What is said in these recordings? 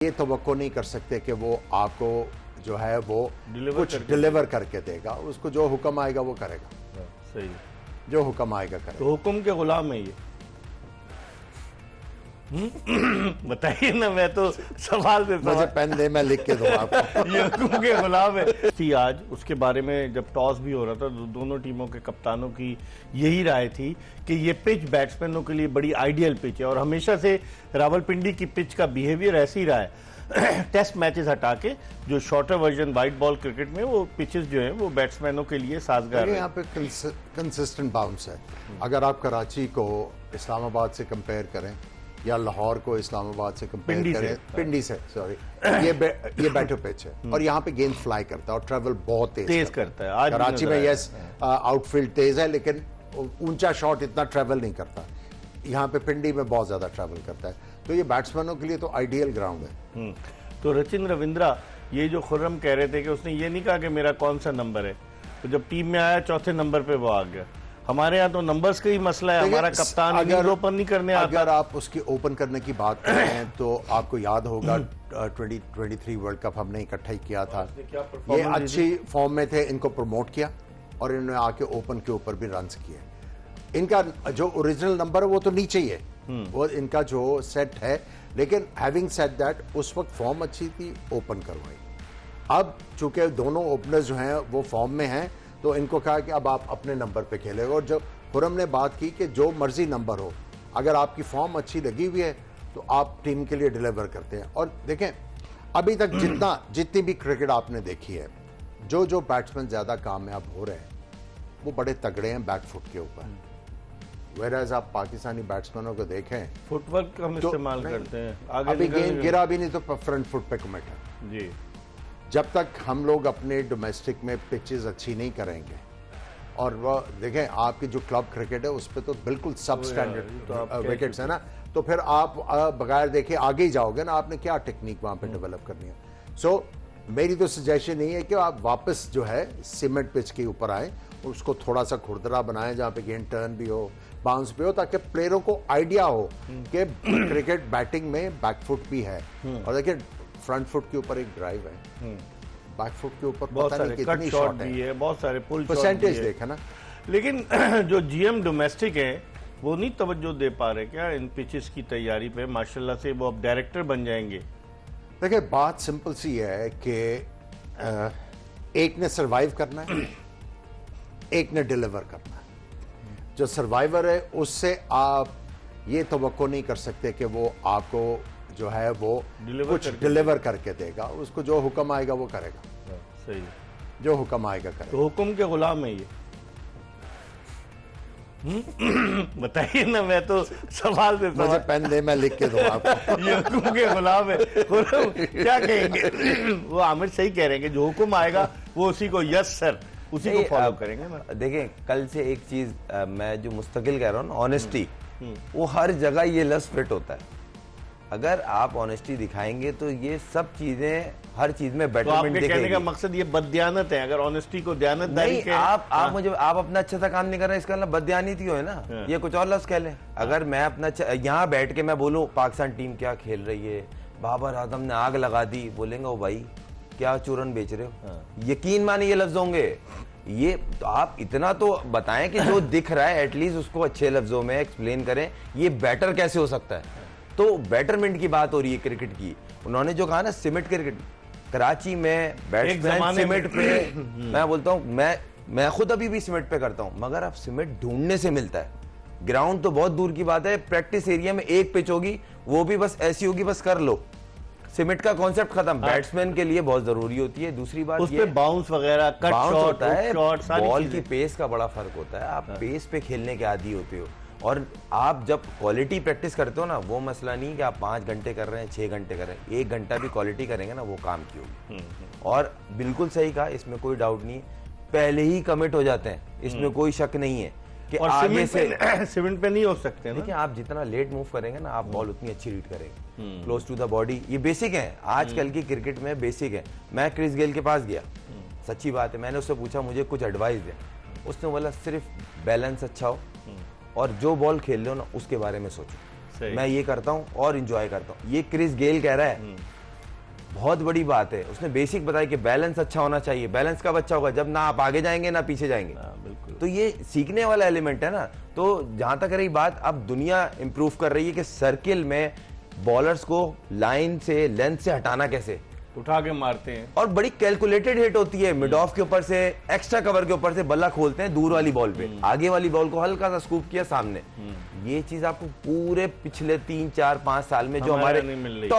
ये तवक्को नहीं कर सकते कि वो आपको जो है वो कुछ डिलीवर करके देगा। उसको जो हुक्म आएगा वो करेगा। सही, जो हुक्म आएगा करेगा। तो हुक्म के गुलाम है ये। बताइए ना, मैं तो सवाल से मुझे पेन दे, मैं लिख के दूं आपको। ये हुक्म के गुलाम है। थी आज उसके बारे में जब टॉस भी हो रहा था तो दोनों टीमों के कप्तानों की यही राय थी कि ये पिच बैट्समैनों के लिए बड़ी आइडियल पिच है, और हमेशा से रावलपिंडी की पिच का बिहेवियर ऐसी रहा है। टेस्ट मैचेस हटा के जो shorter version white ball cricket में वो पिचेस जो हैं वो बैट्समैनों के लिए साजगार है। यहाँ पे कंसिस्टेंट बाउंस है। अगर आप कराची को इस्लामाबाद से कंपेयर करें या लाहौर को इस्लामाबाद से कंपेयर करें, पिंडी से सॉरी, ये बैटर पिच है और यहाँ पे गेंद फ्लाई करता है और ट्रेवल बहुत तेज करता है। आज कराची में यस आउटफील्ड तेज है लेकिन ऊंचा शॉट इतना ट्रेवल नहीं करता। यहाँ पे पिंडी में बहुत ज्यादा ट्रेवल करता है, तो ये बैट्समैनों के लिए तो आइडियल ग्राउंड है। तो रचिन रविंद्रा, ये जो खुर्रम कह रहे थे कि उसने ये नहीं कहा कि मेरा कौन सा नंबर है, तो जब टीम में आया चौथे नंबर पे वो आ गया। हमारे यहाँ तो नंबर्स का ही मसला है, हमारा कप्तान अगर ओपन नहीं करने आता। अगर आप उसकी ओपन करने की बात कर रहे हैं तो आपको याद होगा 2023 वर्ल्ड कप हमने इकट्ठा ही किया था। ये अच्छी फॉर्म में थे, इनको प्रमोट किया और इन्होंने आके ओपन के ऊपर भी रन्स किए। इनका जो ओरिजिनल नंबर है वो तो नीचे ही है, वो इनका जो सेट है, लेकिन हैविंग सेड दैट उस वक्त फॉर्म अच्छी थी, ओपन करवाई। अब चूंकि दोनों ओपनर्स जो हैं वो फॉर्म में हैं तो इनको कहा कि अब आप अपने नंबर पे खेलेगा। और जब खुर्रम ने बात की कि जो मर्जी नंबर हो, अगर आपकी फॉर्म अच्छी लगी हुई है तो आप टीम के लिए डिलीवर करते हैं। और देखें अभी तक जितनी भी क्रिकेट आपने देखी है, जो जो बैट्समैन ज्यादा कामयाब हो रहे हैं वो बड़े तगड़े हैं बैक फुट के ऊपर। वेराज आप पाकिस्तानी बैट्समैनों को देखें, फुटवर्क का हम इस्तेमाल करते हैं, आगे अभी गेंद गिरा भी नहीं तो फ्रंट फुट पे कमिट है जी। जब तक हम लोग अपने डोमेस्टिक में पिचेस अच्छी नहीं करेंगे, और वह देखें आपकी जो क्लब क्रिकेट है उस पर तो बिल्कुल सब स्टैंडर्ड विकेट्स है ना, तो फिर आप बगैर देखे आगे ही जाओगे ना, आपने क्या टेक्निक वहां पे डेवलप करनी है। सो मेरी तो सजेशन नहीं है कि आप वापस जो है सीमेंट पिच के ऊपर आए, उसको थोड़ा सा खुरदरा बनाएं जहां पे गेंद टर्न भी हो, बाउंस भी हो, ताकि प्लेयरों को आइडिया हो कि क्रिकेट बैटिंग में बैकफुट भी है। और देखिए फ्रंट फुट के ऊपर एक ड्राइव है, बैक फुट के ऊपर बहुत पता नहीं कितनी शॉट है, बहुत सारे पुल परसेंटेज देखे ना। लेकिन जो जीएम डोमेस्टिक है वो नहीं तवज्जो दे पा रहे क्या इन पिचेस की तैयारी पे? माशाल्लाह से वो अब डायरेक्टर बन जाएंगे। देखिए बात सिंपल सी है कि एक ने सरवाइव करना है, एक ने डिलीवर करना है। जो सर्वाइवर है उससे आप ये तवक्को नहीं कर सकते कि वो आपको जो है वो कुछ डिलीवर करके देगा। उसको जो हुक्म आएगा वो करेगा। सही, जो हुक्म आएगा करेगा। तो हुक्म के गुलाम है ये। बताइए ना, मैं तो सवाल से मुझे पेन दे, मैं लिख के दूं आपको। ये हुक्म के गुलाम है। क्या कहेंगे? वो आमिर सही कह रहे हैं कि जो हुक्म आएगा वो उसी को यस सर उसी को फॉलो करेंगे ना। देखें कल से एक चीज मैं जो मुस्तकिल कह रहा हूँ ना, ऑनेस्टी, वो हर जगह ये लफ्ज़ फिट होता है। अगर आप ऑनेस्टी दिखाएंगे तो ये सब चीजें हर चीज में बेटरमेंट दिखेगी। कहने का मकसद ये बददियानत है। अगर ऑनेस्टी को दियानतदारी के आप अपना अच्छा सा काम नहीं कर रहे, इसका मतलब बददियानत ही हो है ना। ये कुछ और लफ्ज़ कह लें। अगर मैं अपना यहाँ बैठ के मैं बोलूँ पाकिस्तान टीम क्या खेल रही है, बाबर आजम ने आग लगा दी, बोलेंगे ओ भाई क्या चूरन बेच रहे हो। यकीन माने ये लफ्ज होंगे। ये तो आप इतना तो बताएं कि जो दिख रहा है एटलीस्ट उसको अच्छे लफ्जों में एक्सप्लेन करें, ये बेटर कैसे हो सकता है। तो बेटरमेंट की बात हो रही है क्रिकेट की। उन्होंने जो कहा ना सीमेंट क्रिकेट, कराची में बैट्समैन सीमेंट पे मैं बोलता हूँ, मैं खुद अभी भी सीमेंट पे करता हूँ, मगर अब सीमेंट ढूंढने से मिलता है। ग्राउंड तो बहुत दूर की बात है, प्रैक्टिस एरिया में एक पिच होगी, वो भी बस ऐसी होगी, बस कर लो। सीमेंट का कॉन्सेप्ट खत्म। बैट्समैन के लिए बहुत जरूरी होती है। दूसरी बात उस पे बाउंस वगैरह, कट शॉट होता है, बॉल की पेस का बड़ा फर्क होता है। आप पेस पे खेलने के आदी होते हो, और आप जब क्वालिटी प्रैक्टिस करते हो ना, वो मसला नहीं कि आप 5 घंटे कर रहे हैं, 6 घंटे कर रहे हैं, 1 घंटा भी क्वालिटी करेंगे ना, वो काम की होगी। और बिल्कुल सही कहा, इसमें कोई डाउट नहीं, पहले ही कमिट हो जाते हैं, इसमें कोई शक नहीं है कि और आगे से सीमेंट पे नहीं हो सकते। देखिए आप जितना लेट मूव करेंगे ना, आप बॉल उतनी अच्छी रीड करेंगे, क्लोज टू द बॉडी। ये बेसिक है, आजकल की क्रिकेट में बेसिक है। मैं क्रिस गेल के पास गया, सच्ची बात है, मैंने उससे पूछा मुझे कुछ एडवाइस दे। उसने बोला सिर्फ बैलेंस अच्छा हो और जो बॉल खेल रहे हो ना उसके बारे में सोचो। मैं ये करता हूँ और इंजॉय करता हूँ। ये क्रिस गेल कह रहा है, बहुत बड़ी बात है। उसने बेसिक बताया कि बैलेंस अच्छा होना चाहिए। बैलेंस कब अच्छा होगा? जब ना आप आगे जाएंगे ना पीछे जाएंगे। बिल्कुल। तो ये सीखने वाला एलिमेंट है ना। तो जहां तक रही बात, अब दुनिया इंप्रूव कर रही है कि सर्किल में बॉलर्स को लाइन से, लेंथ से हटाना कैसे, उठा के मारते हैं और बड़ी कैलकुलेटेड हिट होती है। मिड ऑफ के ऊपर से, एक्स्ट्रा कवर के ऊपर से बल्ला खोलते हैं दूर वाली बॉल पे, आगे वाली बॉल को हल्का सा स्कूप किया सामने। ये चीज आपको पूरे पिछले 3, 4, 5 साल में जो हमारे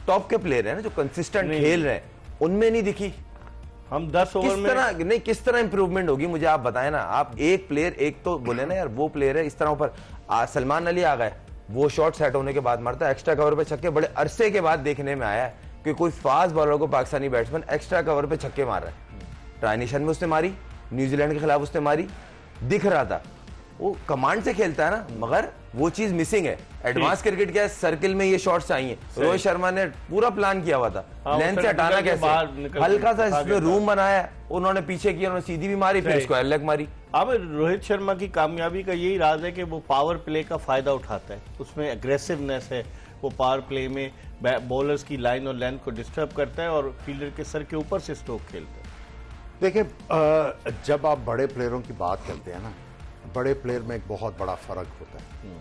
टॉप के प्लेयर है ना, जो कंसिस्टेंट खेल रहे हैं, उनमें नहीं दिखी। हम 10 ओवर में किस तरह इंप्रूवमेंट होगी मुझे आप बताएं ना। आप एक प्लेयर, एक तो बोले ना यार वो प्लेयर है इस तरह ऊपर, सलमान अली आ गए, वो शॉट सेट होने के बाद मारता है, एक्स्ट्रा कवर पे छक्के बड़े अरसे के बाद देखने में आया है कि कोई फास्ट बॉलर को पाकिस्तानी बैट्समैन एक्स्ट्रा कवर पे छक्के मार रहा है। ट्राई में उसने मारी, न्यूजीलैंड के खिलाफ उसने मारी, दिख रहा था। वो कमांड से खेलता है ना, मगर वो चीज मिसिंग है। एडवांस क्रिकेट क्या है, सर्किल में ये शॉट्स चाहिए। रोहित शर्मा ने पूरा प्लान किया हुआ था, लेंथ से हटाना कैसे, हल्का सा इसमें रूम बनाया, उन्होंने पीछे किया, उन्होंने सीधी भी मारी, फिर स्क्वायर लेग मारी। अब रोहित शर्मा की कामयाबी का यही राज है कि वो पावर प्ले का फायदा उठाता है, उसमें एग्रेसिवनेस है। वो पावर प्ले में बॉलर्स की लाइन और लेंथ को डिस्टर्ब करता है और फील्डर के सर के ऊपर से स्ट्रोक खेलता है। देखिए, जब आप बड़े प्लेयरों की बात करते हैं ना, बड़े प्लेयर में एक बहुत बड़ा फर्क होता है।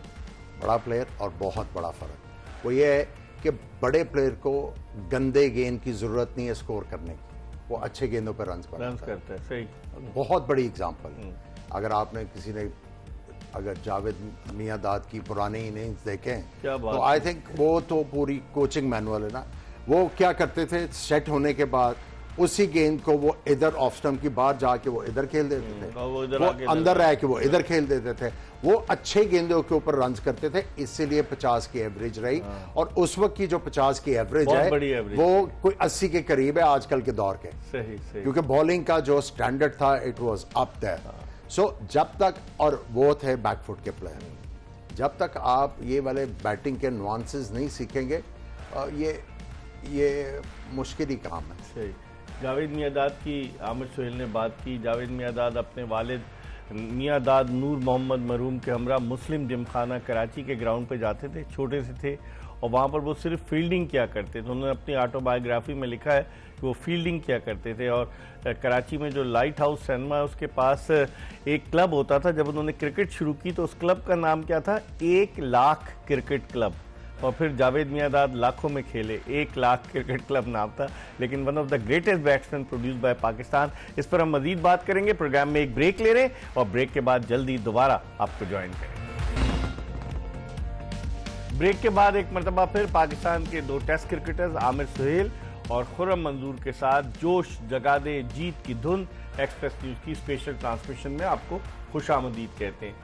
बड़ा प्लेयर और बहुत बड़ा फर्क वो ये है कि बड़े प्लेयर को गंदे गेंद की जरूरत नहीं है स्कोर करने की, वो अच्छे गेंदों पर रन करता है। सही, बहुत बड़ी एग्जांपल। अगर आपने किसी ने अगर जावेद मियांदाद की पुरानी इनिंग्स देखें तो आई थिंक वो तो पूरी कोचिंग मैनुअल है ना। वो क्या करते थे, सेट होने के बाद उसी गेंद को वो इधर ऑफ स्टंप की बाहर जाके वो इधर खेल देते थे, वो अंदर रह के वो इधर खेल देते थे। वो अच्छे गेंदों के ऊपर रन करते थे, इसीलिए 50 की एवरेज रही। और उस वक्त की जो 50 की एवरेज है वो कोई 80 के करीब है आजकल के दौर के। सही। क्योंकि बॉलिंग का जो स्टैंडर्ड था इट वाज अप देयर। सो जब तक, और वो थे बैकफुट के प्लेयर, जब तक आप ये वाले बैटिंग के नुआंसेस नहीं सीखेंगे, ये मुश्किल ही काम है। सही। जावेद मियांदाद की आमिर सुहेल ने बात की। जावेद मियांदाद अपने वालिद मियांदाद नूर मोहम्मद मरहूम के हमरा मुस्लिम जिमखाना कराची के ग्राउंड पे जाते थे, छोटे से थे, और वहाँ पर वो सिर्फ फील्डिंग किया करते थे। उन्होंने अपनी ऑटोबायोग्राफी में लिखा है कि वो फील्डिंग किया करते थे। और कराची में जो लाइट हाउस सिनेमा है उसके पास एक क्लब होता था। जब उन्होंने क्रिकेट शुरू की तो उस क्लब का नाम क्या था, 1 लाख क्रिकेट क्लब। और फिर जावेद मियांदाद लाखों में खेले, 1 लाख क्रिकेट क्लब नाम था। लेकिन one of the greatest batsman produce by Pakistan. इस पर हम मजीद बात करेंगे। प्रोग्राम में एक ब्रेक ले रहे हैं और ब्रेक के बाद जल्दी दोबारा आपको ज्वाइन करेंगे। ब्रेक के बाद एक मरतबा फिर पाकिस्तान के 2 टेस्ट क्रिकेटर्स आमिर सुहेल और खुर्रम मंजूर के साथ जोश जगा दे जीत की धुन एक्सप्रेस न्यूज की स्पेशल ट्रांसमिशन में आपको खुशामदीद कहते हैं।